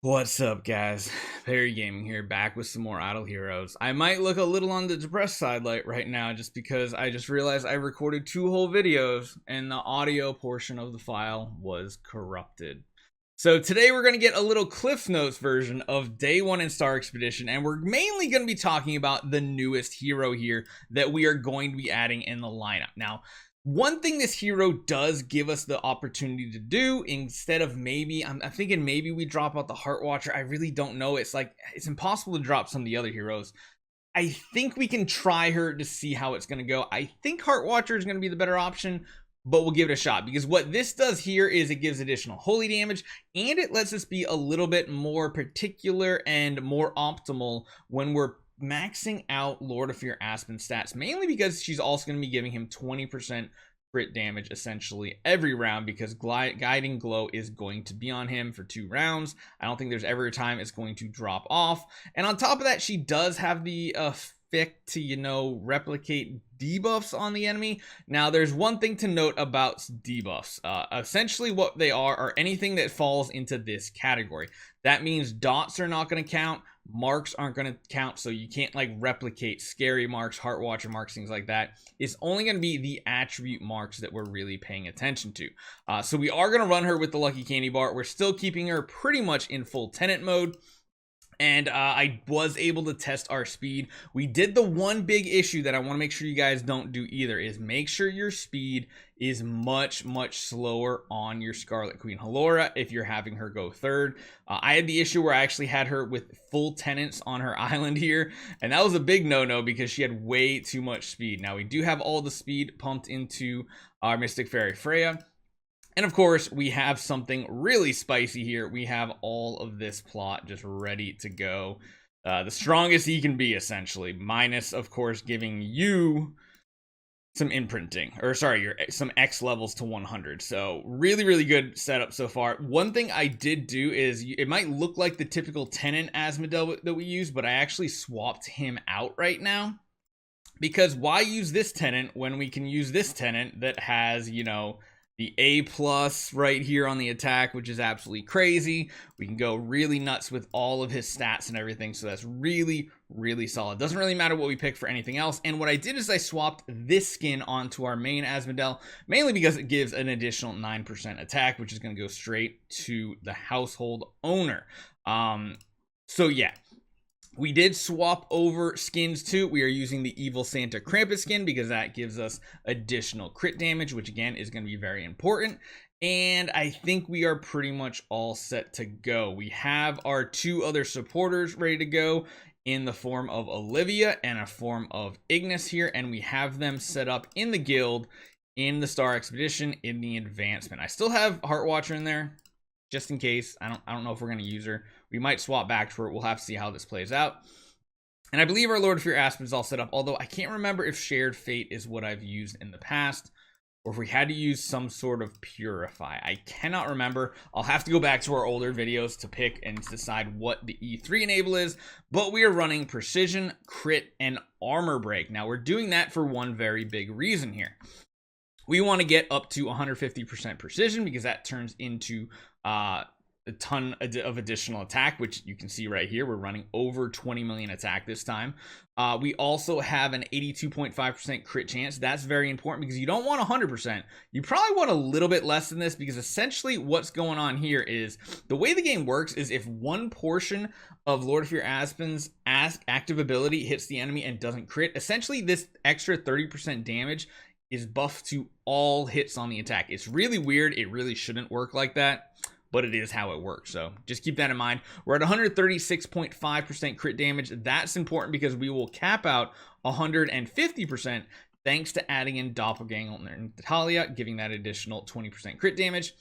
What's up, guys? Perry Gaming here, back with some more Idle Heroes. I might look a little on the depressed side right now just because I just realized I recorded 2 whole videos and the audio portion of the file was corrupted. So today we're going to get a little Cliff Notes version of Day 1 in Star Expedition, and we're mainly going to be talking about the newest hero here that we are going to be adding in the lineup. Now, one thing this hero does give us the opportunity to do, instead of maybe, I'm thinking maybe we drop out the Heartwatcher. I really don't know. It's like, it's impossible to drop some of the other heroes. I think we can try her to see how it's going to go. I think Heartwatcher is going to be the better option, but we'll give it a shot, because what this does here is it gives additional holy damage, and it lets us be a little bit more particular and more optimal when we're maxing out Lord of Fear Aspen stats, mainly because she's also going to be giving him 20% crit damage essentially every round, because Guiding Glow is going to be on him for 2 rounds. I don't think there's ever a time it's going to drop off. And on top of that, she does have the effect to, replicate debuffs on the enemy. Now, there's one thing to note about debuffs. Essentially what they are anything that falls into this category. That means dots are not going to count, marks aren't going to count, so you can't like replicate scary marks, Heartwatcher marks, things like that. It's only going to be the attribute marks that we're really paying attention to. So we are going to run her with the Lucky Candy Bar. We're still keeping her pretty much in full tenant mode. And I was able to test our speed. We did the one big issue that I want to make sure you guys don't do either, is make sure your speed is much slower on your Scarlet Queen Halora if you're having her go third. I had the issue where I actually had her with full tenants on her island here, and that was a big no-no because she had way too much speed. Now, we do have all the speed pumped into our Mystic Fairy Freya. And of course, we have something really spicy here. We have all of this plot just ready to go. The strongest he can be, essentially. Minus, of course, giving you some imprinting. Or, sorry, some X levels to 100. So, really good setup so far. One thing I did do is, it might look like the typical tenant Asmodel that we use, but I actually swapped him out right now. Because why use this tenant when we can use this tenant that has, the A+ right here on the attack, which is absolutely crazy. We can go really nuts with all of his stats and everything, so that's really solid. Doesn't really matter what we pick for anything else. And what I did is I swapped this skin onto our main Asmodel, mainly because it gives an additional 9% attack, which is going to go straight to the household owner. So yeah. We did swap over skins too. We are using the Evil Santa Krampus skin because that gives us additional crit damage, which again is going to be very important. And I think we are pretty much all set to go. We have our 2 other supporters ready to go in the form of Olivia and a form of Ignis here, and we have them set up in the guild, in the Star Expedition, in the advancement. I still have Heartwatcher in there, just in case. I don't know if we're going to use her. We might swap back for it. We'll have to see how this plays out. And I believe our Lord of Fear Aspen is all set up, although I can't remember if Shared Fate is what I've used in the past, or if we had to use some sort of Purify. I cannot remember. I'll have to go back to our older videos to pick and decide what the E3 enable is, but we are running Precision, Crit, and Armor Break. Now, we're doing that for one very big reason here. We want to get up to 150% precision, because that turns into a ton of additional attack, which you can see right here. We're running over 20 million attack this time. We also have an 82.5% crit chance. That's very important because you don't want 100%. You probably want a little bit less than this, because essentially what's going on here is the way the game works is if one portion of Lord of Fear Aspen's active ability hits the enemy and doesn't crit, essentially this extra 30% damage is buffed to all hits on the attack. It's really weird. It really shouldn't work like that, but it is how it works. So just keep that in mind. We're at 136.5% crit damage. That's important because we will cap out 150% thanks to adding in Doppelganger Natalia, giving that additional 20% crit damage.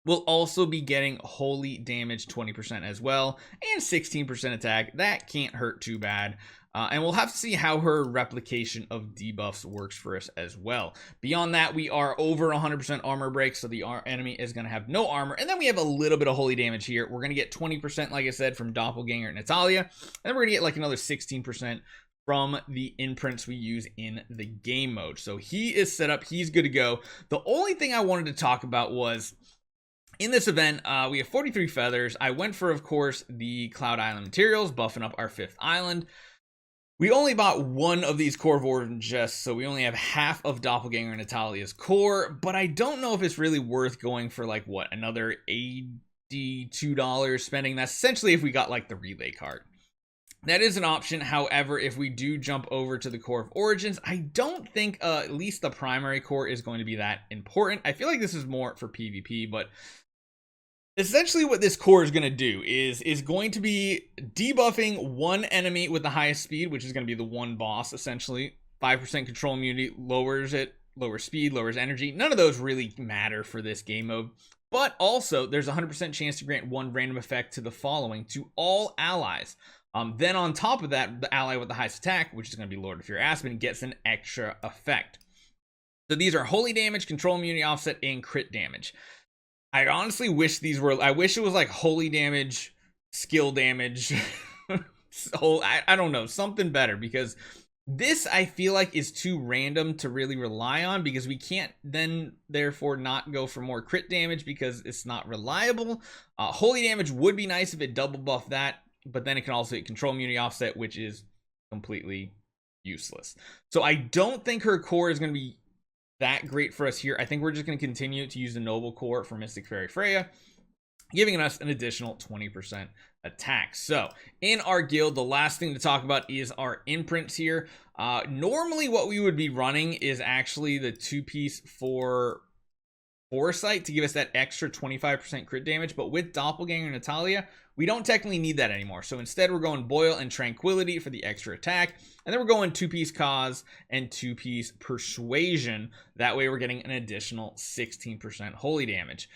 We'll also be getting holy damage 20% as well, and 16% attack. That can't hurt too bad. And we'll have to see how her replication of debuffs works for us as well. Beyond that, we are over 100% armor break, so the enemy is going to have no armor. And then we have a little bit of holy damage here. We're going to get 20%, like I said, from Doppelganger Natalia. And then we're going to get like another 16% from the imprints we use in the game mode. So he is set up. He's good to go. The only thing I wanted to talk about was, In this event, we have 43 feathers. I went for, of course, the Cloud Island materials, buffing up our 5th island. We only bought one of these core of Origin chests, so we only have half of Doppelganger Natalia's core, but I don't know if it's really worth going for, like, what, another $82 spending. That's essentially if we got, like, the relay card. That is an option. However, if we do jump over to the core of Origins, I don't think at least the primary core is going to be that important. I feel like this is more for PvP, but essentially what this core is going to do is going to be debuffing one enemy with the highest speed, which is going to be the one boss, essentially. 5% control immunity, lowers speed, lowers energy. None of those really matter for this game mode. But also, there's a 100% chance to grant one random effect to the following to all allies. Then on top of that, the ally with the highest attack, which is going to be Lord of Fear Aspen, gets an extra effect. So these are holy damage, control immunity offset, and crit damage. I honestly wish these were, I wish it was like holy damage, skill damage, I don't know, something better, because this I feel like is too random to really rely on, because we can't then therefore not go for more crit damage because it's not reliable. Holy damage would be nice if it double buffed that, but then it can also hit control immunity offset, which is completely useless. So I don't think her core is going to be that great for us here. I think we're just going to continue to use the noble core for Mystic Fairy Freya, giving us an additional 20% attack. So in our guild, the last thing to talk about is our imprints here. Normally what we would be running is actually the 2-piece for Foresight to give us that extra 25% crit damage, but with Doppelganger Natalia, we don't technically need that anymore. So instead we're going Boil and Tranquility for the extra attack, and then we're going 2-piece Cause and 2-piece Persuasion. That way we're getting an additional 16% holy damage.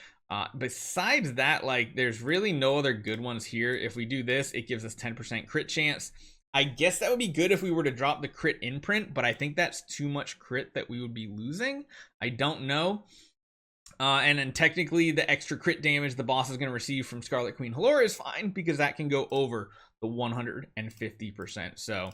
Besides that, like, there's really no other good ones here. If we do this, it gives us 10% crit chance. I guess that would be good if we were to drop the crit imprint, but I think that's too much crit that we would be losing. I don't know. And then technically the extra crit damage the boss is going to receive from Scarlet Queen Halora is fine, because that can go over the 150%. So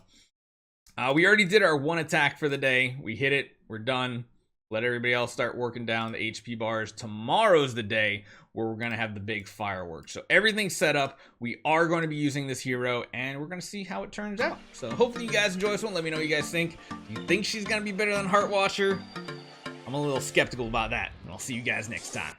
we already did our one attack for the day. We hit it. We're done. Let everybody else start working down the HP bars. Tomorrow's the day where we're going to have the big fireworks. So everything's set up. We are going to be using this hero, and we're going to see how it turns out. So hopefully you guys enjoy this one. Let me know what you guys think. Do you think she's going to be better than Heartwatcher? I'm a little skeptical about that, and I'll see you guys next time.